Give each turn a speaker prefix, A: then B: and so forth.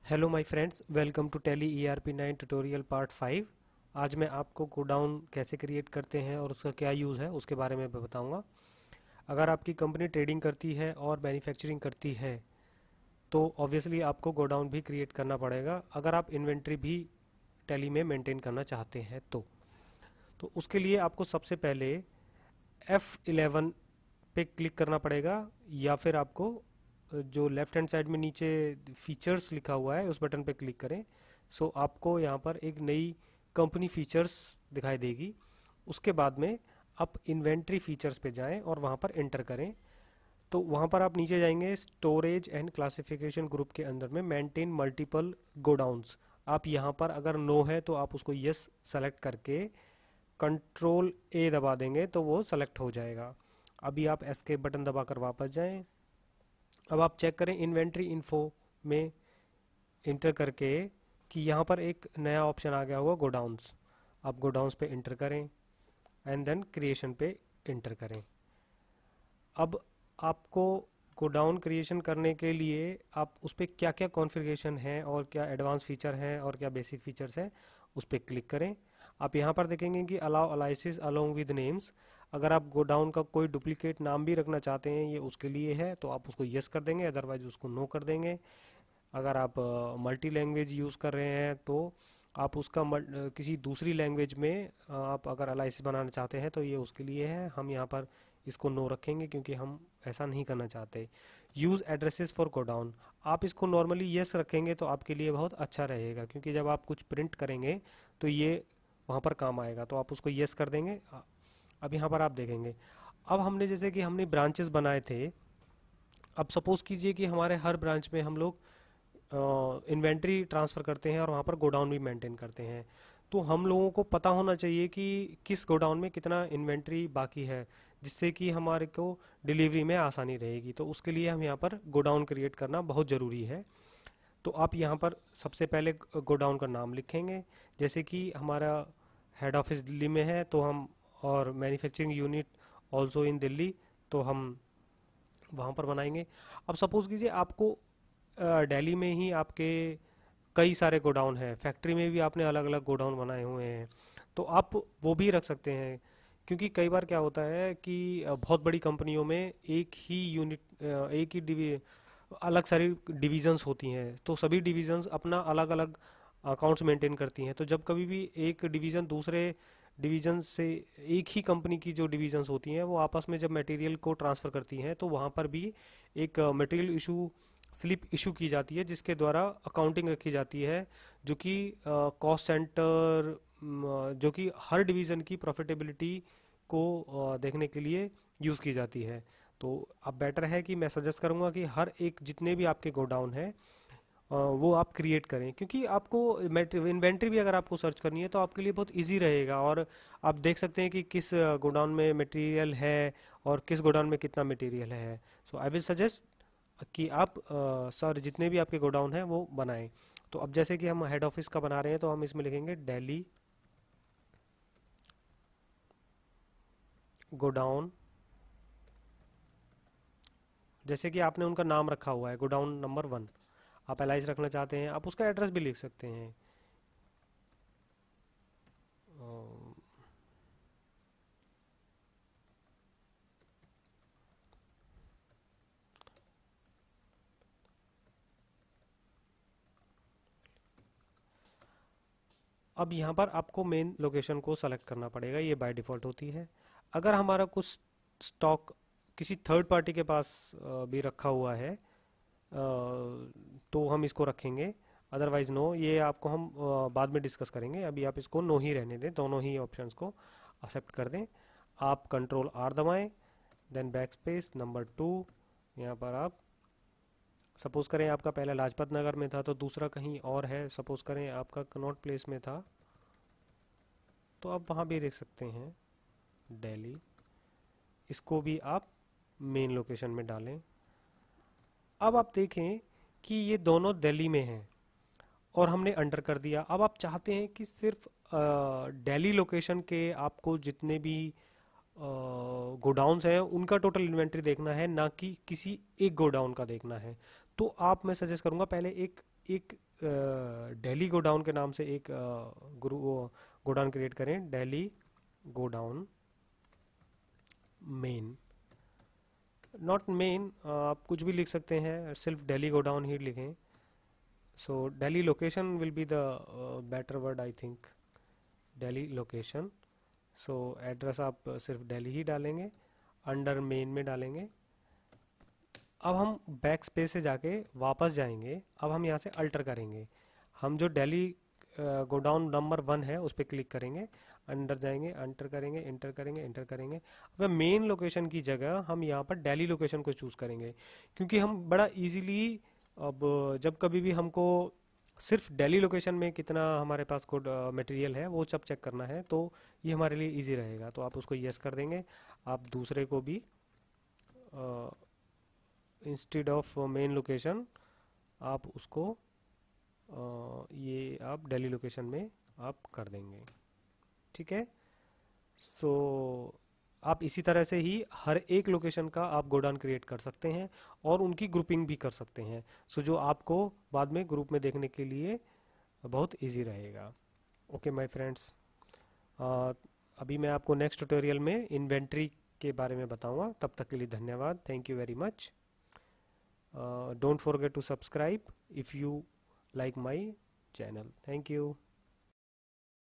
A: Hello my friends, welcome to Tally ERP 9 tutorial part 5। आज मैं आपको गोडाउन कैसे क्रिएट करते हैं और उसका क्या यूज़ है उसके बारे में बताऊंगा। अगर आपकी कंपनी ट्रेडिंग करती है और मैन्युफैक्चरिंग करती है तो ऑब्वियसली आपको गोडाउन भी क्रिएट करना पड़ेगा, अगर आप इन्वेंट्री भी टैली में मेंटेन करना चाहते हैं तो उसके लिए आपको सबसे पहले F11 पे क्लिक करना पड़ेगा, या फिर आपको जो लेफ्ट हैंड साइड में नीचे फीचर्स लिखा हुआ है उस बटन पे क्लिक करें। सो आपको यहाँ पर एक नई कंपनी फीचर्स दिखाई देगी। उसके बाद में आप इन्वेंट्री फीचर्स पे जाएं और वहाँ पर एंटर करें। तो वहाँ पर आप नीचे जाएंगे, स्टोरेज एंड क्लासिफिकेशन ग्रुप के अंदर में मेंटेन मल्टीपल गोडाउन्स। आप यहाँ पर अगर नो है तो आप उसको यस सेलेक्ट करके कंट्रोल ए दबा देंगे तो वो सेलेक्ट हो जाएगा। अभी आप एस्केप बटन दबाकर वापस जाएं। अब आप चेक करें इन्वेंट्री इन्फो में इंटर करके कि यहाँ पर एक नया ऑप्शन आ गया होगा गोडाउन्स। आप गोडाउन्स पे इंटर करें एंड देन क्रिएशन पे इंटर करें। अब आपको गोडाउन क्रिएशन करने के लिए आप उस पर क्या क्या कॉन्फ़िगरेशन है और क्या एडवांस फीचर हैं और क्या बेसिक फीचर्स हैं उस पर क्लिक करें। आप यहाँ पर देखेंगे कि अलाउ अलाइसिस अलोंग विद नेम्स। अगर आप गोडाउन का कोई डुप्लीकेट नाम भी रखना चाहते हैं ये उसके लिए है, तो आप उसको यस कर देंगे, अदरवाइज उसको नो कर देंगे। अगर आप मल्टी लैंग्वेज यूज़ कर रहे हैं तो आप उसका किसी दूसरी लैंग्वेज में आप अगर एलाइसिस बनाना चाहते हैं तो ये उसके लिए है। हम यहाँ पर इसको नो रखेंगे क्योंकि हम ऐसा नहीं करना चाहते। यूज़ एड्रेसेस फॉर गोडाउन, आप इसको नॉर्मली यस रखेंगे तो आपके लिए बहुत अच्छा रहेगा, क्योंकि जब आप कुछ प्रिंट करेंगे तो ये वहाँ पर काम आएगा। तो आप उसको यस कर देंगे। अब यहाँ पर आप देखेंगे, अब हमने जैसे कि हमने ब्रांचेस बनाए थे। अब सपोज़ कीजिए कि हमारे हर ब्रांच में हम लोग इन्वेंट्री ट्रांसफ़र करते हैं और वहाँ पर गोडाउन भी मेंटेन करते हैं। तो हम लोगों को पता होना चाहिए कि किस गोडाउन में कितना इन्वेंट्री बाकी है, जिससे कि हमारे को डिलीवरी में आसानी रहेगी। तो उसके लिए हम यहाँ पर गोडाउन क्रिएट करना बहुत ज़रूरी है। तो आप यहाँ पर सबसे पहले गोडाउन का नाम लिखेंगे। जैसे कि हमारा हेड ऑफिस दिल्ली में है तो हम, और manufacturing unit also in Delhi, तो हम वहाँ पर बनाएंगे। अब सपोज़ कीजिए आपको दिल्ली में ही आपके कई सारे गोडाउन हैं, फैक्ट्री में भी आपने अलग अलग गोडाउन बनाए हुए हैं, तो आप वो भी रख सकते हैं। क्योंकि कई बार क्या होता है कि बहुत बड़ी कंपनियों में एक ही यूनिट, एक ही अलग सारी डिविजन्स होती हैं, तो सभी डिविजन्स अपना अलग अलग अकाउंट्स मेंटेन करती हैं। तो जब कभी भी एक डिवीज़न दूसरे डिवीज़न से, एक ही कंपनी की जो डिवीजन्स होती हैं वो आपस में जब मटेरियल को ट्रांसफ़र करती हैं तो वहाँ पर भी एक मटेरियल इशू स्लिप इशू की जाती है, जिसके द्वारा अकाउंटिंग रखी जाती है, जो कि कॉस्ट सेंटर, जो कि हर डिवीज़न की प्रॉफिटेबिलिटी को देखने के लिए यूज़ की जाती है। तो अब बेटर है कि मैं सजेस्ट करूँगा कि हर एक जितने भी आपके गोडाउन हैं वो आप क्रिएट करें, क्योंकि आपको इन्वेंट्री भी अगर आपको सर्च करनी है तो आपके लिए बहुत इजी रहेगा। और आप देख सकते हैं कि किस गोडाउन में मटेरियल है और किस गोडाउन में कितना मटेरियल है। सो आई विल सजेस्ट कि आप सर जितने भी आपके गोडाउन हैं वो बनाएं। तो अब जैसे कि हम हेड ऑफिस का बना रहे हैं तो हम इसमें लिखेंगे दिल्ली गोडाउन। जैसे कि आपने उनका नाम रखा हुआ है गोडाउन नंबर 1, आप एलाइज रखना चाहते हैं, आप उसका एड्रेस भी लिख सकते हैं। अब यहाँ पर आपको मेन लोकेशन को सेलेक्ट करना पड़ेगा, ये बाय डिफ़ॉल्ट होती है। अगर हमारा कुछ स्टॉक किसी थर्ड पार्टी के पास भी रखा हुआ है तो हम इसको रखेंगे, अदरवाइज नो। ये आपको हम बाद में डिस्कस करेंगे, अभी आप इसको नो ही रहने दें, दोनों ही ऑप्शंस को एक्सेप्ट कर दें। आप कंट्रोल आर दबाएं, देन बैक स्पेस नंबर 2। यहाँ पर आप सपोज़ करें आपका पहला लाजपत नगर में था तो दूसरा कहीं और है, सपोज़ करें आपका कनॉट प्लेस में था तो आप वहाँ भी देख सकते हैं दिल्ली। इसको भी आप मेन लोकेशन में डालें। अब आप देखें कि ये दोनों दिल्ली में हैं और हमने अंडर कर दिया। अब आप चाहते हैं कि सिर्फ दिल्ली लोकेशन के आपको जितने भी गोडाउन्स हैं उनका टोटल इन्वेंट्री देखना है, ना कि किसी एक गोडाउन का देखना है। तो आप, मैं सजेस्ट करूँगा पहले एक एक दिल्ली गोडाउन के नाम से एक गोडाउन क्रिएट करें, Delhi godown main, not main, आप कुछ भी लिख सकते हैं, सिर्फ दिल्ली गोडाउन ही लिखें। So Delhi location will be the better word I think, Delhi location. So address आप सिर्फ दिल्ली ही डालेंगे, अंडर मेन में डालेंगे। अब हम बैक स्पेस से जाके वापस जाएंगे, अब हम यहाँ से अल्टर करेंगे, हम जो दिल्ली गोडाउन नंबर 1 है उस पर क्लिक करेंगे, अंदर जाएंगे, एंटर करेंगे, इंटर करेंगे, इंटर करेंगे। अब मेन लोकेशन की जगह हम यहाँ पर दिल्ली लोकेशन को चूज़ करेंगे, क्योंकि हम बड़ा इजीली, अब जब कभी भी हमको सिर्फ दिल्ली लोकेशन में कितना हमारे पास कोड मटेरियल है वो सब चेक करना है, तो ये हमारे लिए इजी रहेगा। तो आप उसको यस कर देंगे। आप दूसरे को भी इंस्टेड ऑफ मेन लोकेशन आप उसको ये आप दिल्ली लोकेशन में आप कर देंगे, ठीक है। सो आप इसी तरह से ही हर एक लोकेशन का आप गोडाउन क्रिएट कर सकते हैं और उनकी ग्रुपिंग भी कर सकते हैं। सो जो आपको बाद में ग्रुप में देखने के लिए बहुत इजी रहेगा। ओके माय फ्रेंड्स, अभी मैं आपको नेक्स्ट ट्यूटोरियल में इन्वेंट्री के बारे में बताऊंगा। तब तक के लिए धन्यवाद, thank you very much. Don't forget to subscribe if you like my channel. Thank you.